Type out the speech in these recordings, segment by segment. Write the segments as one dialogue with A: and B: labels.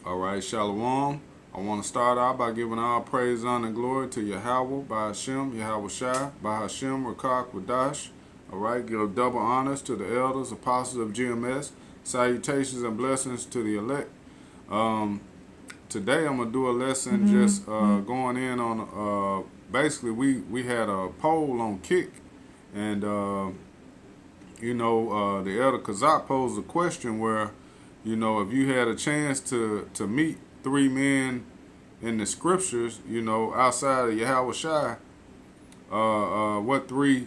A: All right, Shalom. I want to start out by giving all praise, honor, and glory to Yahweh, by Hashem, Yahweh Shai, by Hashem, Rakak, Wadash. All right, give double honors to the elders, apostles of GMS. Salutations and blessings to the elect. Um, Today I'm gonna do a lesson just going in on. Basically, we had a poll on Kick, and the elder Kazak posed a question where, if you had a chance to meet three men in the scriptures, outside of Yahweh Shai, what three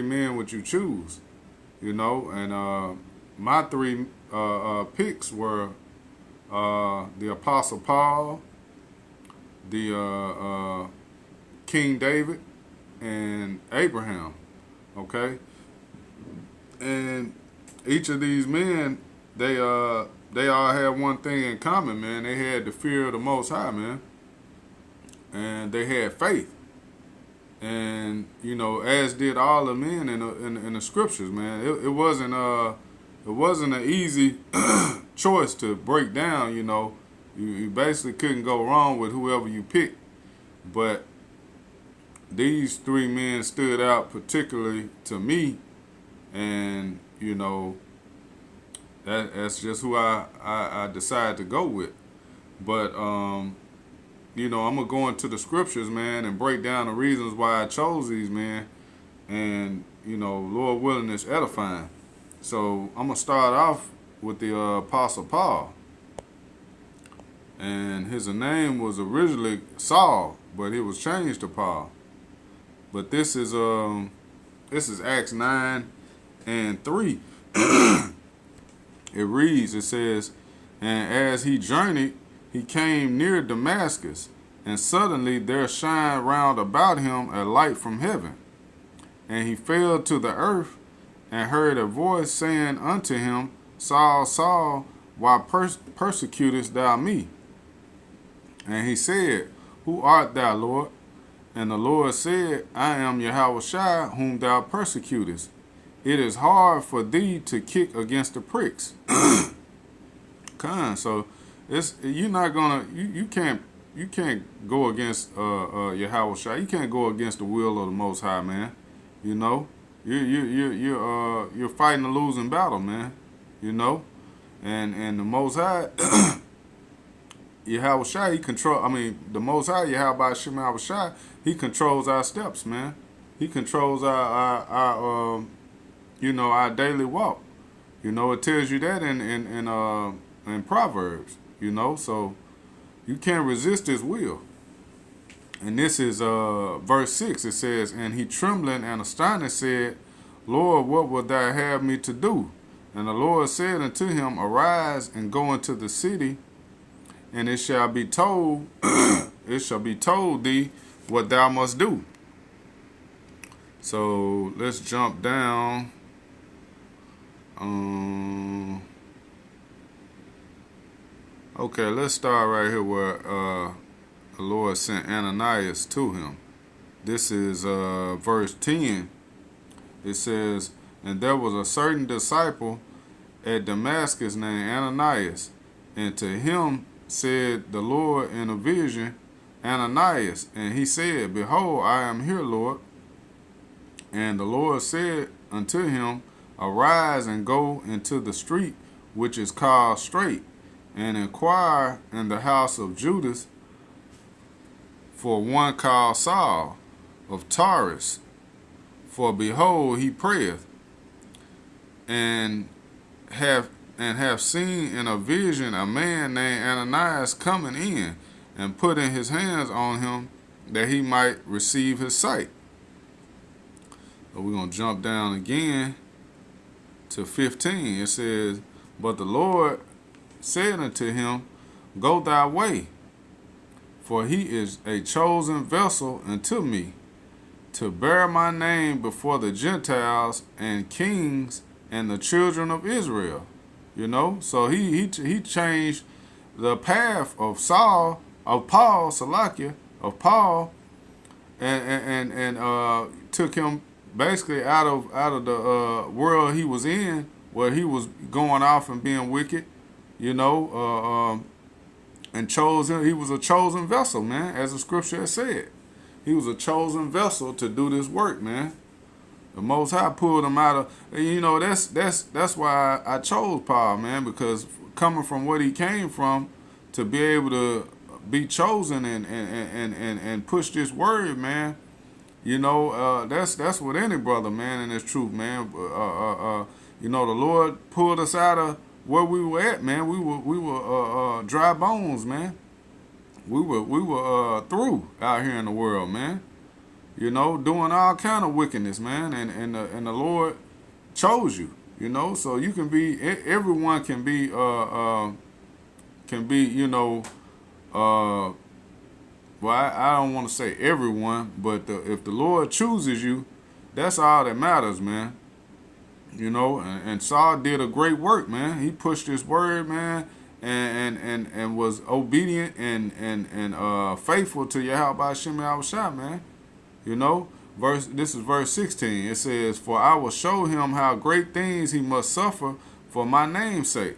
A: men would you choose? And my three picks were the Apostle Paul, the King David, and Abraham. Okay, and each of these men, they all had one thing in common, man. They had the fear of the Most High, man, and they had faith. And as did all the men in the scriptures, man. It wasn't an easy choice to break down. You basically couldn't go wrong with whoever you picked, but these three men stood out particularly to me, and that's just who I decided to go with. But I'm gonna go into the scriptures, man, and break down the reasons why I chose these men, and Lord willing, it's edifying. So I'm gonna start off with the Apostle Paul, and his name was originally Saul, but it was changed to Paul. But this is Acts 9:3. It reads, it says, "And as he journeyed, he came near Damascus, and suddenly there shined round about him a light from heaven. And he fell to the earth, and heard a voice saying unto him, Saul, Saul, why persecutest thou me? And he said, Who art thou, Lord? And the Lord said, I am Yahweh Shai, whom thou persecutest. It is hard for thee to kick against the pricks." So you're not gonna you can't go against Yahweh Shai. You can't go against the will of the Most High, man. You're fighting a losing battle, man. And the Most High Yahweh Shai, the Most High Yahweh Shai, he controls our steps, man. He controls our daily walk. It tells you that in Proverbs. So you can't resist his will. And this is verse 6. It says, "And he trembling and astonished said, Lord, what wilt thou have me to do? And the Lord said unto him, Arise and go into the city, and it shall be told thee what thou must do." So let's jump down. Okay, let's start right here where the Lord sent Ananias to him. This is verse 10. It says, "And there was a certain disciple at Damascus named Ananias, and to him said the Lord in a vision, Ananias. And he said, Behold, I am here, Lord. And the Lord said unto him, Arise and go into the street which is called Straight, and inquire in the house of Judas for one called Saul of Tarsus. For behold, he prayeth, and have seen in a vision a man named Ananias coming in, and putting his hands on him that he might receive his sight." So we're going to jump down again to 15. It says, "But the Lord said unto him, Go thy way, for he is a chosen vessel unto me, to bear my name before the Gentiles and kings and the children of Israel." So he changed the path of Paul, and took him basically out of the world he was in, where he was going off and being wicked, and chose him. He was a chosen vessel, man, as the scripture has said. He was a chosen vessel to do this work, man. The Most High pulled him out of, that's why I chose Paul, man, because coming from what he came from, to be able to be chosen and push this word, man, that's what any brother, man, in this truth, man. The Lord pulled us out of where we were at, man. We were dry bones, man. We were through out here in the world, man. Doing all kind of wickedness, man, and the Lord chose you. So you can be, everyone can be, well, I don't want to say everyone, but if the Lord chooses you, that's all that matters, man. And Saul did a great work, man. He pushed his word, man, and was obedient and faithful to Yahweh Hashem Yahushua, man. This is verse 16. It says, "For I will show him how great things he must suffer for my name's sake."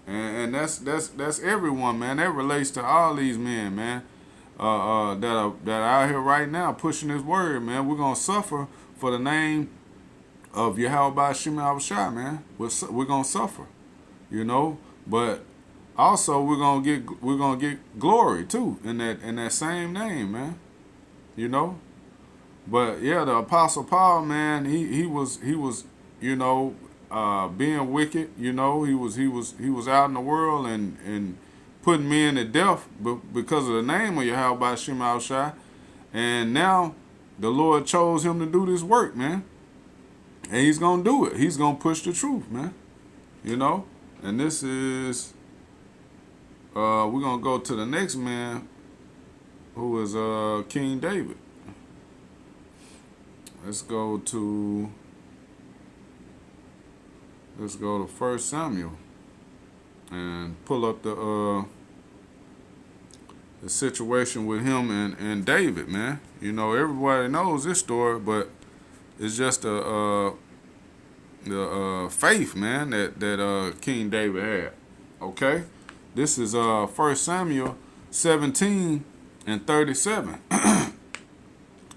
A: And that's everyone, man. That relates to all these men, man, that are out here right now pushing his word, man. We're gonna suffer for the name of Yahweh Hashem Yahushua, man. We're gonna suffer, but also we're gonna get glory too in that same name, man. But yeah, the Apostle Paul, man, he was being wicked. He was out in the world and putting men to death because of the name of Yahweh Hashem Yahushua. And now the Lord chose him to do this work, man. And he's gonna do it. He's gonna push the truth, man. And this is we're gonna go to the next man, who is King David. Let's go to 1 Samuel and pull up the situation with him and David, man. Everybody knows this story, but it's just the faith, man, that King David had. Okay, this is 1 Samuel 17 and 37.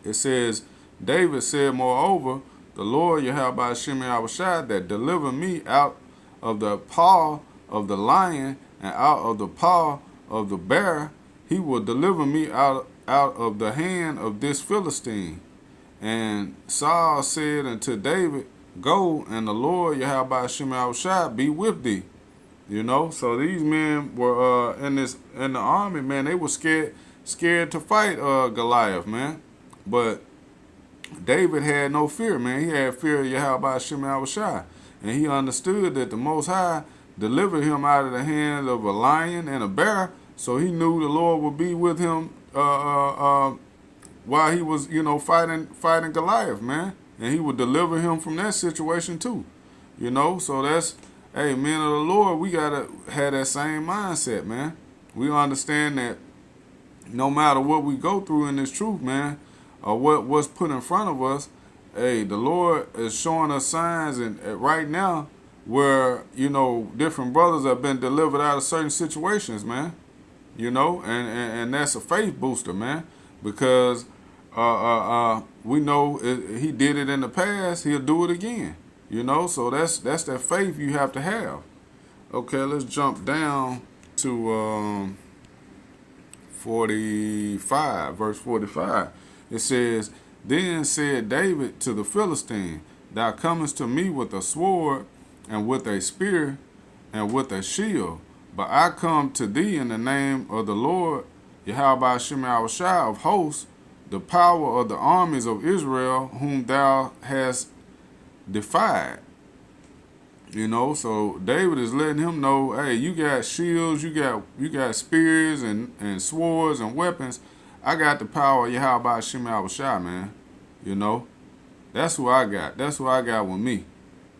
A: It says, "David said, moreover, the Lord Yahweh Hashem Yahushua that delivered me out of the paw of the lion and out of the paw of the bear, he will deliver me out of the hand of this Philistine." And Saul said unto David, "Go, and the Lord Yahweh Hashem Yahushua be with thee." So these men were in the army, man. They were scared to fight Goliath, man. But David had no fear, man. He had fear of Yahweh Hashem Yahushua. And he understood that the Most High delivered him out of the hand of a lion and a bear. So he knew the Lord would be with him while he was, fighting Goliath, man. And he would deliver him from that situation too. So that's, hey, men of the Lord, we got to have that same mindset, man. We understand that no matter what we go through in this truth, man, or what's put in front of us, hey, the Lord is showing us signs, and right now where different brothers have been delivered out of certain situations, man. And that's a faith booster, man, because we know he did it in the past, he'll do it again. So that's that faith you have to have. Okay, let's jump down to 45, verse 45. It says, "Then said David to the Philistine, Thou comest to me with a sword, and with a spear, and with a shield. But I come to thee in the name of the Lord, Yahweh Hashem Yahushua of hosts, the power of the armies of Israel, whom thou hast defied." So David is letting him know, hey, you got shields, you got spears and swords and weapons. I got the power of Yahweh Hashem Yahushua, man. That's who I got. That's who I got with me.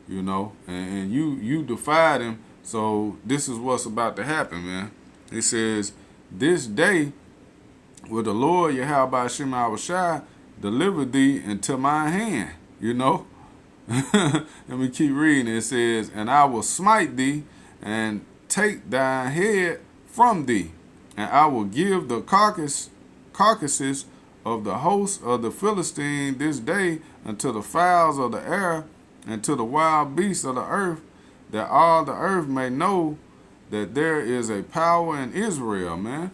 A: And you defied him. So this is what's about to happen, man. It says, "This day will the Lord Yahweh Hashem Yahushua deliver thee into my hand." Let me keep reading. It says, "And I will smite thee and take thy head from thee, and I will give the carcasses of the host of the Philistine this day unto the fowls of the air and to the wild beasts of the earth, that all the earth may know that there is a power in Israel, man.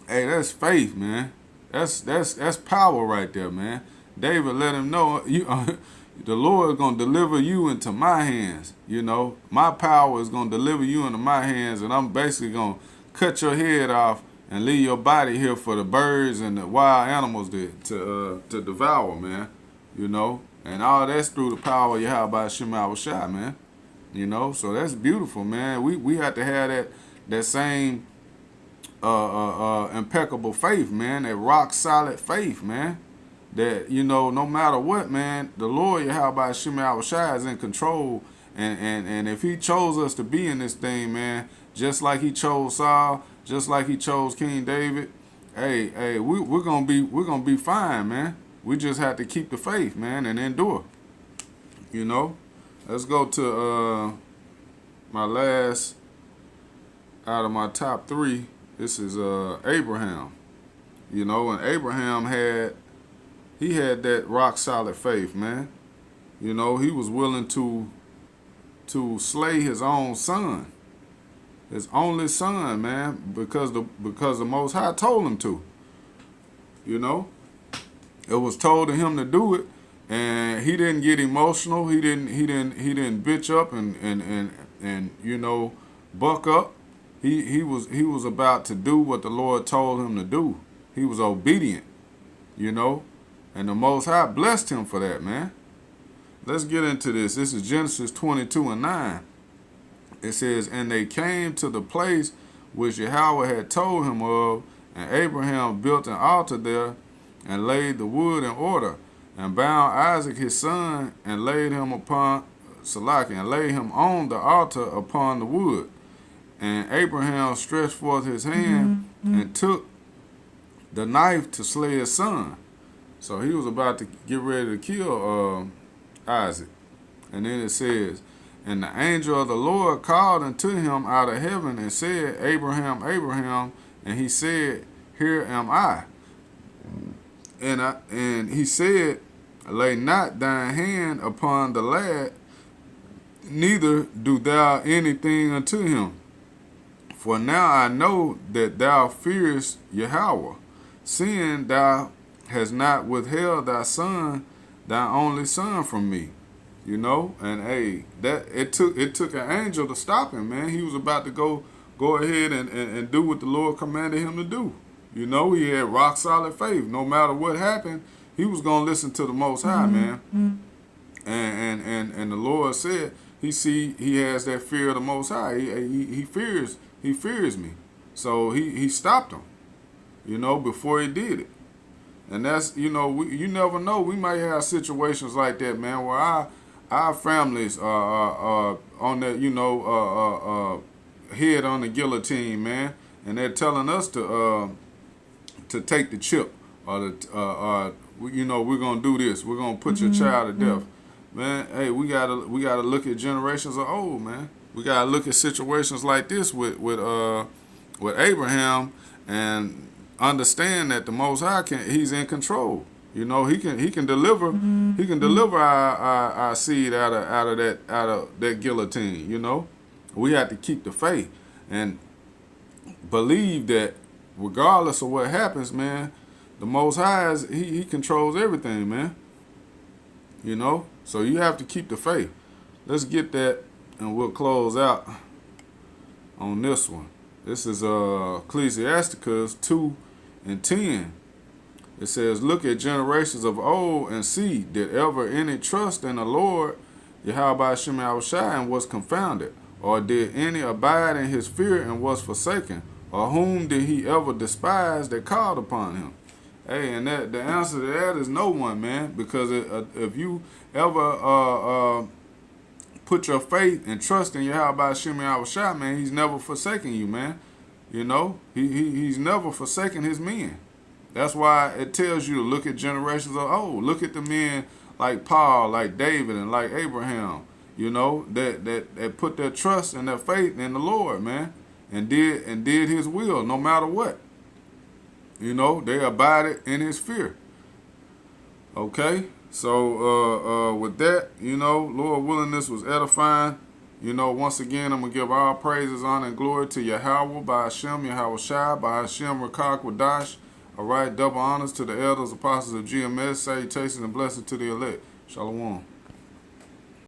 A: Hey, that's faith, man. That's power right there, man. David let him know you the Lord is gonna deliver you into my hands. You know, my power is gonna deliver you into my hands, and I'm basically gonna cut your head off and leave your body here for the birds and the wild animals to devour, man. You know, and all that's through the power of Yahweh Shema Shai, man. You know, so that's beautiful, man. We have to have that same impeccable faith, man. That rock solid faith, man. That, you know, no matter what, man, the Lord Yahweh Shema Shai is in control, and if He chose us to be in this thing, man, just like He chose Saul, just like He chose King David, hey, we're gonna be fine, man. We just have to keep the faith, man, and endure. You know. Let's go to my last out of my top 3. This is Abraham. You know, and Abraham had that rock solid faith, man. You know, he was willing to slay his own son, his only son, man, because the Most High told him to. You know, it was told to him to do it. And he didn't get emotional. He didn't bitch up and you know, buck up. He was about to do what the Lord told him to do. He was obedient, you know, and the Most High blessed him for that, man. Let's get into this. This is Genesis 22:9. It says, and they came to the place which Yahweh had told him of, and Abraham built an altar there and laid the wood in order, and bound Isaac his son, and laid him on the altar upon the wood. And Abraham stretched forth his hand and took the knife to slay his son. So he was about to get ready to kill Isaac. And then it says, and the angel of the Lord called unto him out of heaven and said, Abraham, Abraham. And he said, here am I. And he said, lay not thine hand upon the lad, neither do thou anything unto him. For now I know that thou fearest Yahweh, seeing thou hast not withheld thy son, thy only son, from me. You know, and hey, that it took an angel to stop him, man. He was about to go ahead and do what the Lord commanded him to do. You know, he had rock solid faith. No matter what happened, he was gonna listen to the Most High, man. And the Lord said he has that fear of the Most High. He fears me. So he stopped him, you know, before he did it. And that's, you know, you never know. We might have situations like that, man, where our families are on that, you know, head on the guillotine, man, and they're telling us to take the chip, or you know, we're gonna do this. We're gonna put your child to death, man. Hey, we gotta look at generations of old, man. We gotta look at situations like this with Abraham and understand that the Most High he's in control. You know, he can deliver he can deliver our seed out of that guillotine. You know, we have to keep the faith and believe that regardless of what happens, man, the Most High he controls everything, man. You know, so you have to keep the faith. Let's get that, and we'll close out on this one. This is Ecclesiasticus 2:10. It says, look at generations of old and see, did ever any trust in the Lord, Yahweh Shema Shai, and was confounded? Or did any abide in his fear and was forsaken? Or whom did he ever despise that called upon him? Hey, and the answer to that is no one, man. Because if you ever put your faith and trust in Yahweh Shema Shai, man, he's never forsaken you, man. You know, he's never forsaken his men. That's why it tells you to look at generations of old. Look at the men like Paul, like David, and like Abraham, you know, that put their trust and their faith in the Lord, man. and did his will no matter what. You know, they abided in his fear. Okay, so with that, you know, Lord willing, this was edifying. You know, once again, I'm going to give all praises, honor, and glory to Yahweh, by Hashem, Yahweh Shai, by Hashem, Rakak, Wadash. All right, double honors to the elders, apostles of GMS, salutations and blessings to the elect. Shalom.